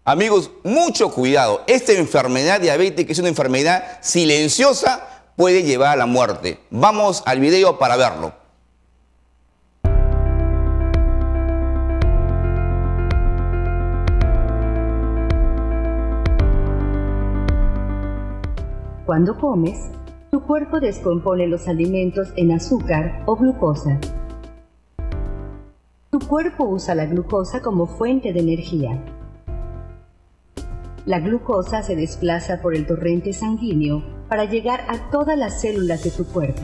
Amigos, mucho cuidado. Esta enfermedad diabética es una enfermedad silenciosa, puede llevar a la muerte. Vamos al video para verlo. Cuando comes, tu cuerpo descompone los alimentos en azúcar o glucosa. Tu cuerpo usa la glucosa como fuente de energía. La glucosa se desplaza por el torrente sanguíneo para llegar a todas las células de tu cuerpo.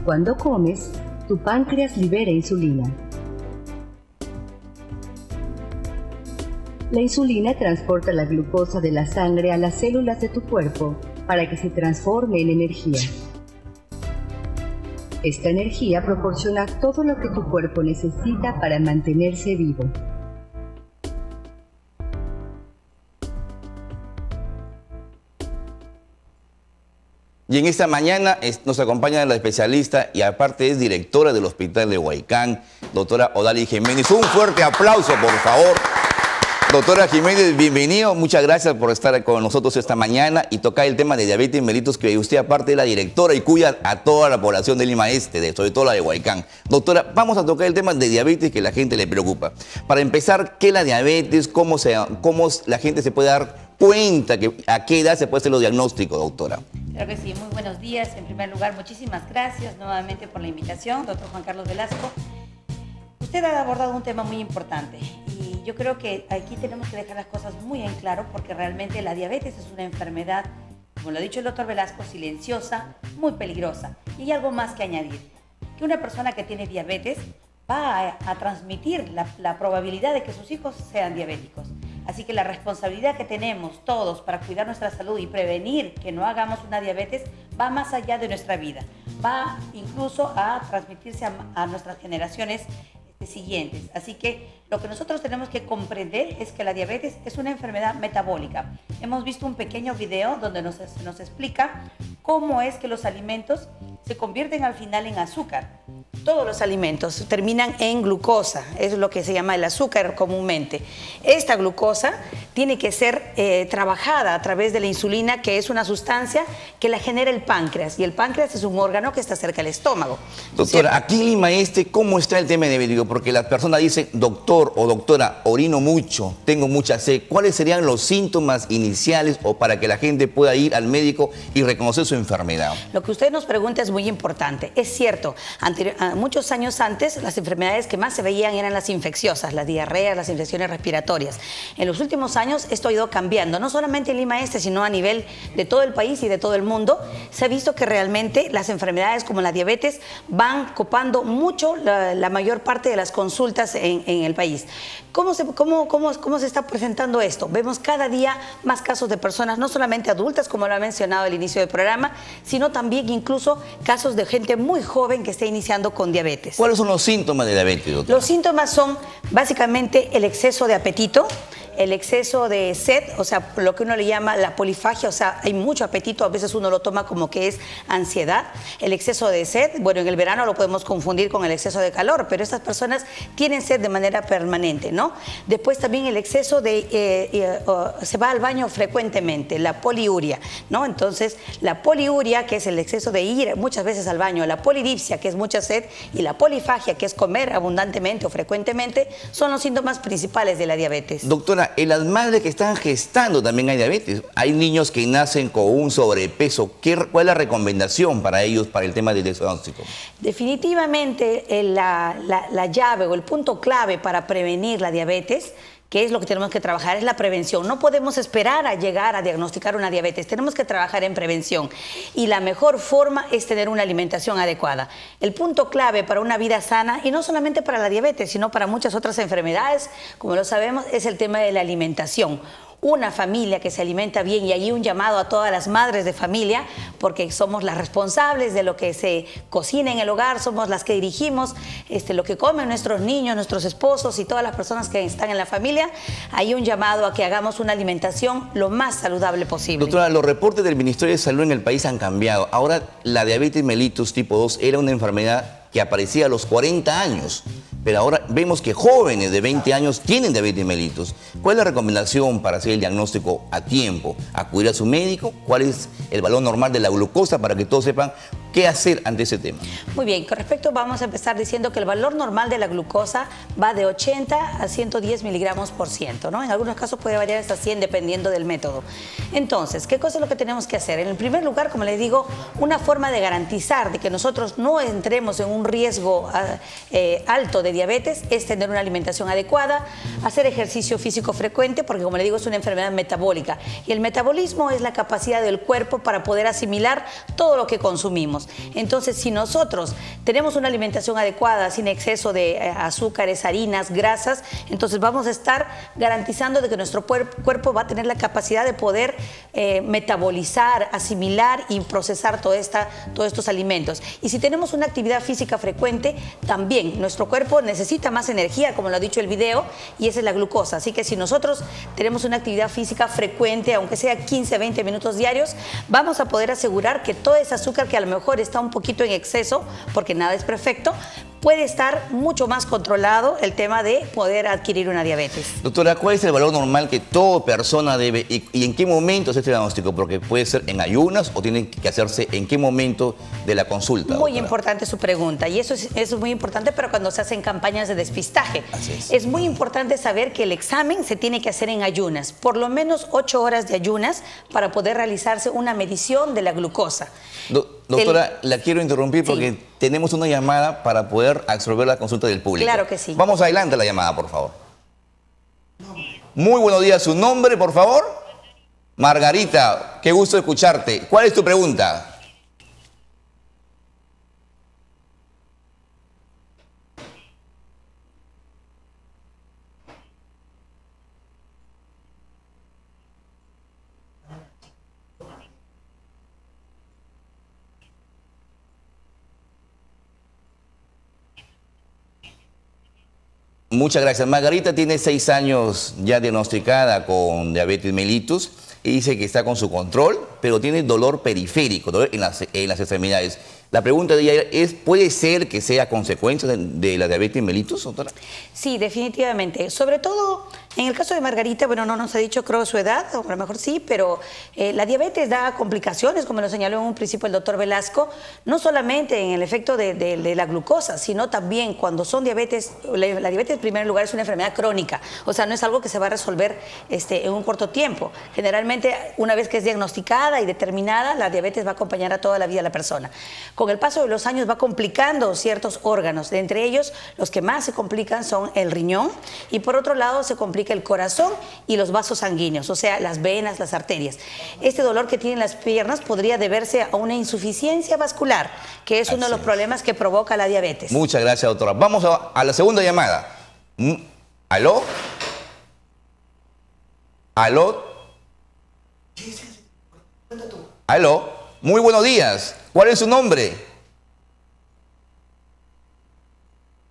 Cuando comes, tu páncreas libera insulina. La insulina transporta la glucosa de la sangre a las células de tu cuerpo para que se transforme en energía. Esta energía proporciona todo lo que tu cuerpo necesita para mantenerse vivo. Y en esta mañana nos acompaña la especialista y aparte es directora del Hospital de Huaycán, doctora Odalis Jiménez. Un fuerte aplauso, por favor. Doctora Jiménez, bienvenido. Muchas gracias por estar con nosotros esta mañana y tocar el tema de diabetes mellitus, que usted aparte es la directora y cuida a toda la población de Lima Este, sobre todo la de Huaycán. Doctora, vamos a tocar el tema de diabetes que la gente le preocupa. Para empezar, ¿qué es la diabetes? ¿Cómo la gente se puede dar cuenta a qué edad se puede hacer los diagnósticos, doctora? Claro que sí, muy buenos días. En primer lugar, muchísimas gracias nuevamente por la invitación, doctor Juan Carlos Velasco. Usted ha abordado un tema muy importante y yo creo que aquí tenemos que dejar las cosas muy en claro porque realmente la diabetes es una enfermedad, como lo ha dicho el doctor Velasco, silenciosa, muy peligrosa. Y hay algo más que añadir, que una persona que tiene diabetes va a transmitir la probabilidad de que sus hijos sean diabéticos. Así que la responsabilidad que tenemos todos para cuidar nuestra salud y prevenir que no hagamos una diabetes va más allá de nuestra vida. Va incluso a transmitirse a nuestras generaciones siguientes. Así que lo que nosotros tenemos que comprender es que la diabetes es una enfermedad metabólica. Hemos visto un pequeño video donde nos explica cómo es que los alimentos se convierten al final en azúcar. Todos los alimentos terminan en glucosa, es lo que se llama el azúcar comúnmente. Esta glucosa tiene que ser trabajada a través de la insulina, que es una sustancia que la genera el páncreas, y el páncreas es un órgano que está cerca del estómago. Doctora, aquí en Lima Este, ¿cómo está el tema diabético? Porque las personas dicen, doctor o doctora, orino mucho, tengo mucha sed. ¿Cuáles serían los síntomas iniciales o para que la gente pueda ir al médico y reconocer su enfermedad? Lo que usted nos pregunta es muy importante. Es cierto, muchos años antes las enfermedades que más se veían eran las infecciosas, las diarreas, las infecciones respiratorias. En los últimos años esto ha ido cambiando, no solamente en Lima Este, sino a nivel de todo el país y de todo el mundo. Se ha visto que realmente las enfermedades como la diabetes van copando mucho la mayor parte de las consultas en el país. ¿Cómo se está presentando esto? Vemos cada día más casos de personas, no solamente adultas, como lo ha mencionado al inicio del programa, sino también incluso casos de gente muy joven que está iniciando con diabetes. ¿Cuáles son los síntomas de diabetes, doctora? Los síntomas son básicamente el exceso de apetito, el exceso de sed, o sea, lo que uno le llama la polifagia, o sea, hay mucho apetito, a veces uno lo toma como que es ansiedad. El exceso de sed, bueno, en el verano lo podemos confundir con el exceso de calor, pero estas personas tienen sed de manera permanente, ¿no? Después también el exceso de, se va al baño frecuentemente, la poliuria, ¿no? Entonces, la poliuria, que es el exceso de ir muchas veces al baño, la polidipsia, que es mucha sed, y la polifagia, que es comer abundantemente o frecuentemente, son los síntomas principales de la diabetes. Doctora, en las madres que están gestando también hay diabetes. Hay niños que nacen con un sobrepeso. ¿Cuál es la recomendación para ellos para el tema del diagnóstico? Definitivamente la llave o el punto clave para prevenir la diabetes, que es lo que tenemos que trabajar, es la prevención. No podemos esperar a llegar a diagnosticar una diabetes, tenemos que trabajar en prevención. Y la mejor forma es tener una alimentación adecuada. El punto clave para una vida sana, y no solamente para la diabetes, sino para muchas otras enfermedades, como lo sabemos, es el tema de la alimentación. Una familia que se alimenta bien, y ahí un llamado a todas las madres de familia, porque somos las responsables de lo que se cocina en el hogar, somos las que dirigimos lo que comen nuestros niños, nuestros esposos y todas las personas que están en la familia. Hay un llamado a que hagamos una alimentación lo más saludable posible. Doctora, los reportes del Ministerio de Salud en el país han cambiado. Ahora la diabetes mellitus tipo 2 era una enfermedad que aparecía a los 40 años. pero ahora vemos que jóvenes de 20 años tienen diabetes mellitus. ¿Cuál es la recomendación para hacer el diagnóstico a tiempo? ¿Acudir a su médico? ¿Cuál es el valor normal de la glucosa para que todos sepan qué hacer ante ese tema? Muy bien, con respecto vamos a empezar diciendo que el valor normal de la glucosa va de 80 a 110 miligramos por ciento, ¿no? En algunos casos puede variar hasta 100 dependiendo del método. Entonces, ¿qué cosa es lo que tenemos que hacer? En el primer lugar, como les digo, una forma de garantizar de que nosotros no entremos en un riesgo alto de diabetes es tener una alimentación adecuada, hacer ejercicio físico frecuente, porque como le digo es una enfermedad metabólica y el metabolismo es la capacidad del cuerpo para poder asimilar todo lo que consumimos. Entonces, si nosotros tenemos una alimentación adecuada, sin exceso de azúcares, harinas, grasas, entonces vamos a estar garantizando de que nuestro cuerpo va a tener la capacidad de poder metabolizar, asimilar y procesar todos estos alimentos. Y si tenemos una actividad física frecuente, también nuestro cuerpo necesita más energía, como lo ha dicho el video, y esa es la glucosa. Así que si nosotros tenemos una actividad física frecuente, aunque sea 15, 20 minutos diarios, vamos a poder asegurar que todo ese azúcar que a lo mejor está un poquito en exceso, porque nada es perfecto, puede estar mucho más controlado el tema de poder adquirir una diabetes. Doctora, ¿cuál es el valor normal que toda persona debe y en qué momento hacer este diagnóstico? Porque puede ser en ayunas o tiene que hacerse en qué momento de la consulta. Muy doctora. Importante su pregunta y eso es muy importante para cuando se hacen campañas de despistaje. Así es. Es muy importante saber que el examen se tiene que hacer en ayunas, por lo menos 8 horas de ayunas para poder realizarse una medición de la glucosa. Doctora, la quiero interrumpir porque sí, tenemos una llamada para poder absorber la consulta del público. Claro que sí. Vamos adelante a la llamada, por favor. Muy buenos días. ¿Su nombre, por favor? Margarita, qué gusto escucharte. ¿Cuál es tu pregunta? Muchas gracias. Margarita tiene 6 años ya diagnosticada con diabetes mellitus y dice que está con su control, pero tiene dolor periférico, dolor en las extremidades. La pregunta de ella es, ¿puede ser que sea consecuencia de la diabetes mellitus, doctora? Sí, definitivamente. Sobre todo, en el caso de Margarita, bueno, no nos ha dicho, creo, su edad, o a lo mejor sí, pero la diabetes da complicaciones, como lo señaló en un principio el doctor Velasco, no solamente en el efecto de la glucosa, sino también cuando son diabetes, la diabetes en primer lugar es una enfermedad crónica, o sea, no es algo que se va a resolver en un corto tiempo. Generalmente, una vez que es diagnosticada y determinada, la diabetes va a acompañar a toda la vida a la persona. Con el paso de los años va complicando ciertos órganos, de entre ellos los que más se complican son el riñón y por otro lado se complica el corazón y los vasos sanguíneos, o sea, las venas, las arterias. Este dolor que tienen las piernas podría deberse a una insuficiencia vascular, que es uno de los problemas que provoca la diabetes. Muchas gracias, doctora. Vamos a la segunda llamada. ¿Aló? ¿Aló? ¿Aló? Muy buenos días. ¿Cuál es su nombre?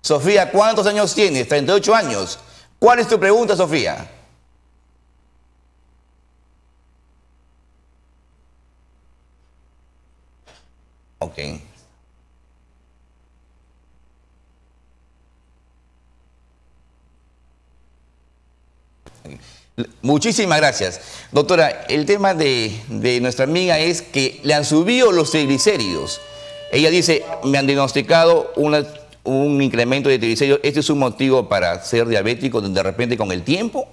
Sofía, ¿cuántos años tienes? 38 años. ¿Cuál es tu pregunta, Sofía? Ok. Muchísimas gracias. Doctora, el tema de nuestra amiga es que le han subido los triglicéridos. Ella dice, me han diagnosticado un incremento de triglicéridos. ¿Este es un motivo para ser diabético de repente con el tiempo?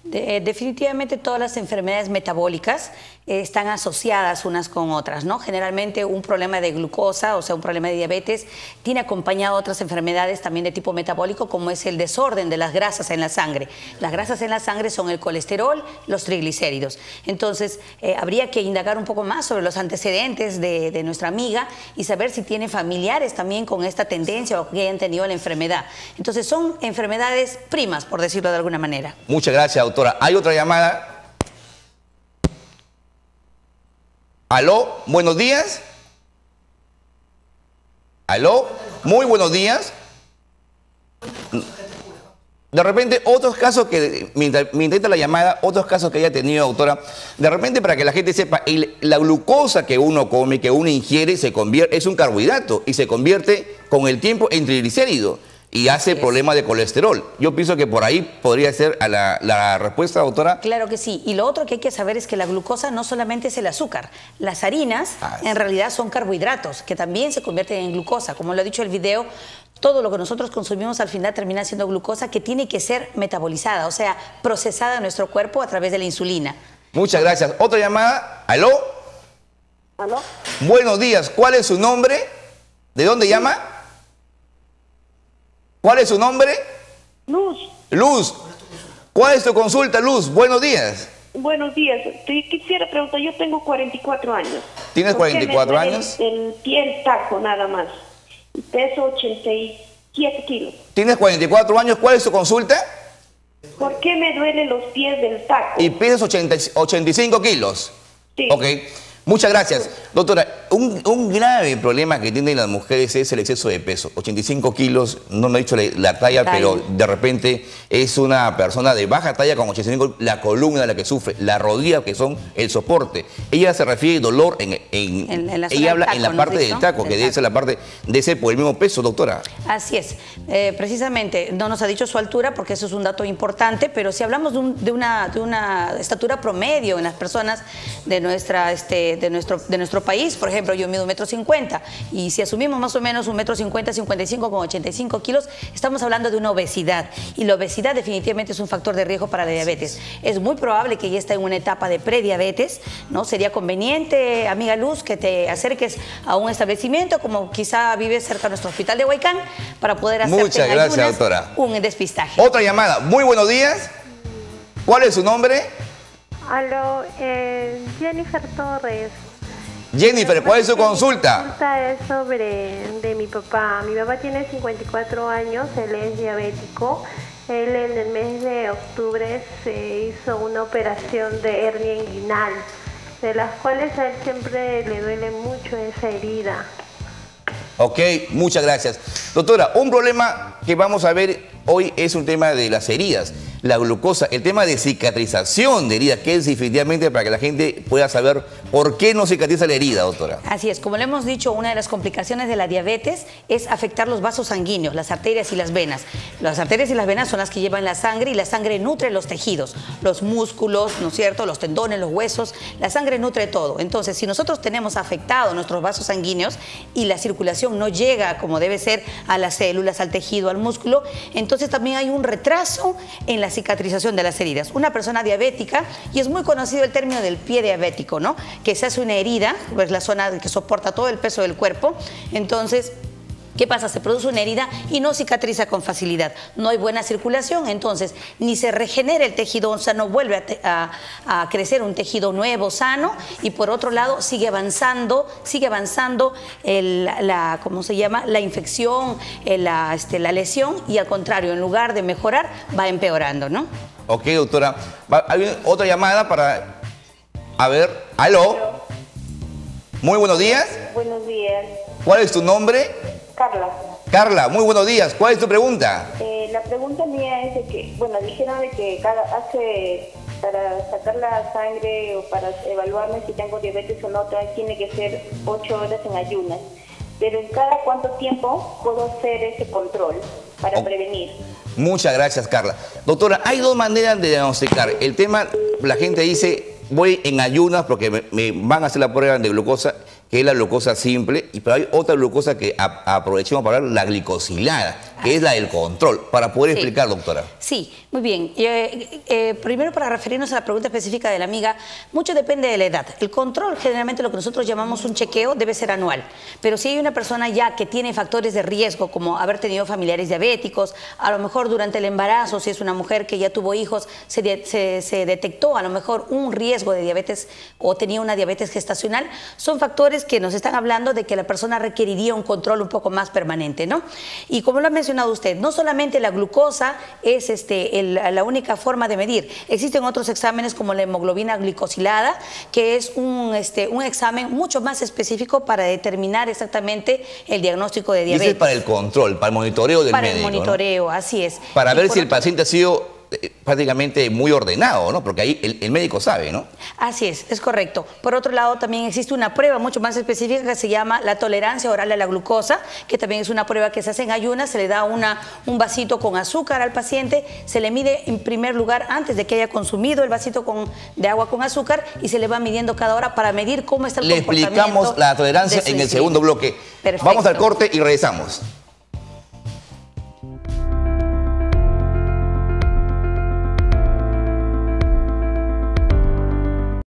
Definitivamente todas las enfermedades metabólicas están asociadas unas con otras, ¿no? Generalmente un problema de glucosa, o sea, un problema de diabetes, tiene acompañado otras enfermedades también de tipo metabólico, como es el desorden de las grasas en la sangre. Las grasas en la sangre son el colesterol, los triglicéridos. Entonces, habría que indagar un poco más sobre los antecedentes de nuestra amiga y saber si tiene familiares también con esta tendencia o que hayan tenido la enfermedad. Entonces, son enfermedades primas, por decirlo de alguna manera. Muchas gracias, doctora. ¿Hay otra llamada? ¿Aló? ¿Buenos días? ¿Aló? Muy buenos días. De repente, otros casos que, mientras intenta la llamada, otros casos que haya tenido, doctora, de repente para que la gente sepa, la glucosa que uno come, que uno ingiere, es un carbohidrato y se convierte con el tiempo en triglicérido. y hace problemas de colesterol. Yo pienso que por ahí podría ser la respuesta, doctora. Claro que sí. Y lo otro que hay que saber es que la glucosa no solamente es el azúcar. Las harinas en realidad son carbohidratos que también se convierten en glucosa. Como lo ha dicho el video, todo lo que nosotros consumimos al final termina siendo glucosa que tiene que ser metabolizada, o sea, procesada en nuestro cuerpo a través de la insulina. Muchas gracias. Otra llamada. ¿Aló? ¿Aló? Buenos días. ¿Cuál es su nombre? ¿De dónde llama? ¿Cuál es su nombre? Luz. Luz. ¿Cuál es tu consulta, Luz? Buenos días. Buenos días. Te quisiera preguntar, yo tengo 44 años. ¿Tienes ¿Por qué 44 me duele años? El pie, el taco, nada más. Y peso 87 kilos. ¿Tienes 44 años? ¿Cuál es tu consulta? ¿Por qué me duelen los pies del taco? Y pesas 85 kilos. Sí. Ok. Muchas gracias. Doctora, un grave problema que tienen las mujeres es el exceso de peso. 85 kilos, no me ha dicho la talla, pero de repente es una persona de baja talla con 85, la columna la que sufre, la rodilla que son el soporte. Ella se refiere al dolor en la zona ella habla del en la taco, parte ¿no? del taco, que debe ser la parte de ese por el mismo peso, doctora. Así es. Precisamente, no nos ha dicho su altura porque eso es un dato importante, pero si hablamos de una estatura promedio en las personas de nuestro país, por ejemplo, yo mido 1,50 m y si asumimos más o menos 1,50 m, 55 con 85 kilos, estamos hablando de una obesidad y la obesidad definitivamente es un factor de riesgo para la diabetes. Es muy probable que ya está en una etapa de prediabetes, ¿no? Sería conveniente, amiga Luz, que te acerques a un establecimiento como quizá vives cerca de nuestro hospital de Huaycán para poder hacerte Muchas gracias, doctora. un despistaje. Otra llamada. Muy buenos días. ¿Cuál es su nombre? Aló, Jennifer Torres. Jennifer, ¿cuál es su Mi consulta? consulta es de mi papá. Mi papá tiene 54 años, él es diabético. Él en el mes de octubre se hizo una operación de hernia inguinal, de las cuales a él siempre le duele mucho esa herida. Ok, muchas gracias. Doctora, un problema que vamos a ver hoy es un tema de las heridas, la glucosa, el tema de cicatrización de heridas, que es definitivamente para que la gente pueda saber por qué no cicatriza la herida, doctora. Así es, como le hemos dicho, una de las complicaciones de la diabetes es afectar los vasos sanguíneos, las arterias y las venas. Las arterias y las venas son las que llevan la sangre y la sangre nutre los tejidos, los músculos, ¿no es cierto?, los tendones, los huesos, la sangre nutre todo. Entonces, si nosotros tenemos afectados nuestros vasos sanguíneos y la circulación no llega como debe ser a las células, al tejido, al músculo, entonces también hay un retraso en la cicatrización de las heridas. Una persona diabética, y es muy conocido el término del pie diabético, ¿no?, que se hace una herida, pues la zona que soporta todo el peso del cuerpo, entonces ¿qué pasa? Se produce una herida y no cicatriza con facilidad. No hay buena circulación, entonces ni se regenera el tejido, o sea, no vuelve a crecer un tejido nuevo, sano, y por otro lado sigue avanzando ¿cómo se llama?, la infección, la lesión, y al contrario, en lugar de mejorar, va empeorando, ¿no? Ok, doctora. Hay otra llamada para... A ver, aló. Muy buenos días. Buenos días. ¿Cuál es tu nombre? Carla. Carla, muy buenos días. ¿Cuál es tu pregunta? La pregunta mía es de que, bueno, dijeron de que para sacar la sangre o para evaluarme si tengo diabetes o no, tiene que ser 8 horas en ayunas. Pero ¿en cada cuánto tiempo puedo hacer ese control para prevenir? Muchas gracias, Carla. Doctora, hay dos maneras de diagnosticar. El tema, la gente dice, voy en ayunas porque me van a hacer la prueba de glucosa, que es la glucosa simple, pero hay otra glucosa que aprovechemos para hablar, la glicosilada, que es la del control, para poder explicar, doctora. Sí, muy bien. Primero, para referirnos a la pregunta específica de la amiga, mucho depende de la edad. El control, generalmente lo que nosotros llamamos un chequeo, debe ser anual. Pero si hay una persona ya que tiene factores de riesgo, como haber tenido familiares diabéticos, a lo mejor durante el embarazo, si es una mujer que ya tuvo hijos, se detectó a lo mejor un riesgo de diabetes o tenía una diabetes gestacional, son factores que nos están hablando de que la persona requeriría un control un poco más permanente, ¿no? Y como lo ha mencionado usted, no solamente la glucosa es la única forma de medir. Existen otros exámenes como la hemoglobina glicosilada, que es un examen mucho más específico para determinar exactamente el diagnóstico de diabetes. Y ese es para el control, para el monitoreo del médico. Para el monitoreo, ¿no? Así es. Para ver si el paciente ha sido prácticamente muy ordenado, ¿no? Porque ahí el médico sabe, ¿no? Así es correcto. Por otro lado, también existe una prueba mucho más específica que se llama la tolerancia oral a la glucosa, que también es una prueba que se hace en ayunas, se le da un vasito con azúcar al paciente, se le mide en primer lugar antes de que haya consumido el vasito de agua con azúcar y se le va midiendo cada hora para medir cómo está el comportamiento. Le explicamos la tolerancia en el segundo bloque. Perfecto. Vamos al corte y regresamos.